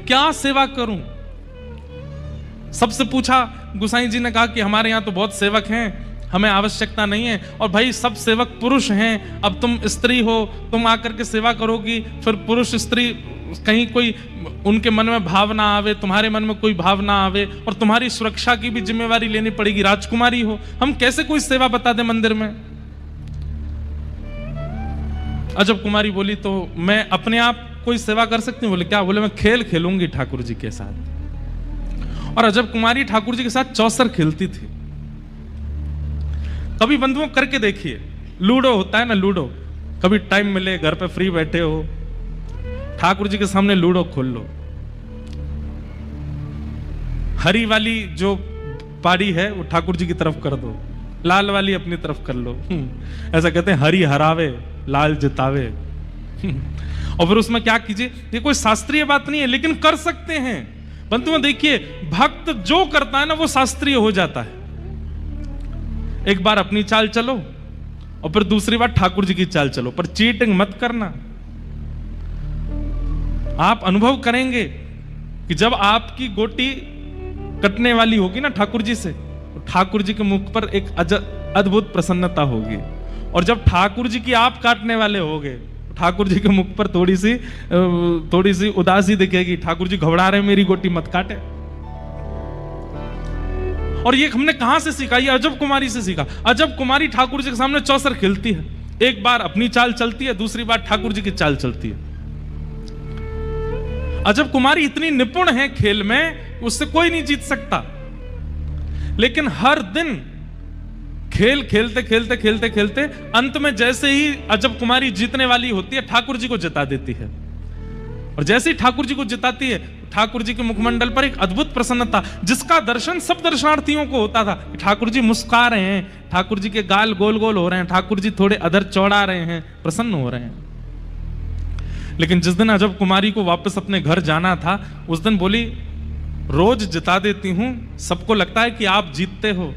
क्या सेवा करूं? सबसे पूछा, गुसाई जी ने कहा कि हमारे यहां तो बहुत सेवक हैं, हमें आवश्यकता नहीं है। और भाई सब सेवक पुरुष हैं, अब तुम स्त्री हो, तुम आकर के सेवा करोगी, फिर पुरुष स्त्री कहीं कोई उनके मन में भाव ना आवे, तुम्हारे मन में कोई भाव ना आवे, और तुम्हारी सुरक्षा की भी जिम्मेवारी लेनी पड़ेगी, राजकुमारी हो, हम कैसे कोई सेवा बता दें मंदिर में? अजब कुमारी बोली, तो मैं अपने आप कोई सेवा कर सकती हूँ? बोले क्या? बोले मैं खेल खेलूंगी ठाकुर जी के साथ। और अजब कुमारी ठाकुर जी के साथ चौसर खेलती थी। कभी बंधुओं करके देखिए, लूडो होता है ना, लूडो, कभी टाइम मिले, घर पे फ्री बैठे हो, ठाकुर जी के सामने लूडो खोल लो। हरी वाली जो पारी है वो ठाकुर जी की तरफ कर दो, लाल वाली अपनी तरफ कर लो। ऐसा कहते हैं, हरी हरावे लाल जितावे। और फिर उसमें क्या कीजिए, ये कोई शास्त्रीय बात नहीं है, लेकिन कर सकते हैं। बंधुओं देखिए, भक्त जो करता है ना वो शास्त्रीय हो जाता है। एक बार अपनी चाल चलो और फिर दूसरी बार ठाकुर जी की चाल चलो, पर चीटिंग मत करना। आप अनुभव करेंगे कि जब आपकी गोटी कटने वाली होगी ना ठाकुर जी से, तो ठाकुर जी के मुख पर एक अद्भुत प्रसन्नता होगी। और जब ठाकुर जी की आप काटने वाले होगे, तो ठाकुर जी के मुख पर थोड़ी सी उदासी दिखेगी। ठाकुर जी घबरा रहे, मेरी गोटी मत काटे। और ये हमने कहां से सीखा? ये अजब कुमारी से सीखा। अजब कुमारी ठाकुर जी के सामने चौसर खेलती है, एक बार अपनी चाल चलती है, दूसरी बार ठाकुर जी की चाल चलती है। अजब कुमारी इतनी निपुण है खेल में, उससे कोई नहीं जीत सकता। लेकिन हर दिन खेल खेलते खेलते खेलते खेलते अंत में जैसे ही अजब कुमारी जीतने वाली होती है, ठाकुर जी को जिता देती है। और जैसे ही ठाकुर जी को जिताती है, ठाकुर जी के मुखमंडल पर एक अद्भुत प्रसन्नता, जिसका दर्शन सब दर्शनार्थियों को होता था। ठाकुर जी मुस्कुरा रहे हैं, ठाकुर जी के गाल गोल गोल हो रहे हैं, ठाकुर जी थोड़े अधर चौड़ा रहे हैं, प्रसन्न हो रहे हैं। लेकिन जिस दिन अजब कुमारी को वापस अपने घर जाना था, उस दिन बोली, रोज जिता देती हूं, सबको लगता है कि आप जीतते हो,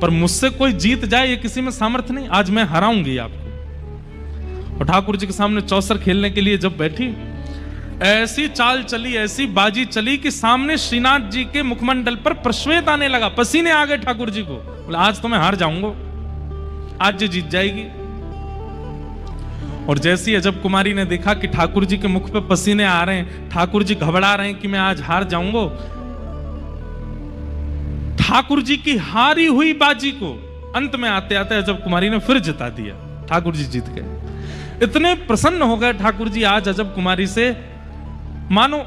पर मुझसे कोई जीत जाए ये किसी में सामर्थ्य नहीं, आज मैं हराऊंगी आपको। और ठाकुर जी के सामने चौसर खेलने के लिए जब बैठी, ऐसी चाल चली, ऐसी बाजी चली कि सामने श्रीनाथ जी के मुखमंडल पर प्रश्वेत आने लगा, पसीने आ गए ठाकुर जी को। बोला, आज तो मैं हार जाऊंगा, आज जी जीत जाएगी। और जैसी अजब कुमारी ने देखा कि ठाकुर जी के मुख पे पसीने आ रहे हैं, ठाकुर जी घबरा रहे हैं कि मैं आज हार जाऊंगा, ठाकुर जी की हारी हुई बाजी को अंत में आते आते अजब कुमारी ने फिर जिता दिया। ठाकुर जी जीत गए। इतने प्रसन्न हो गए ठाकुर जी आज अजब कुमारी से, मानो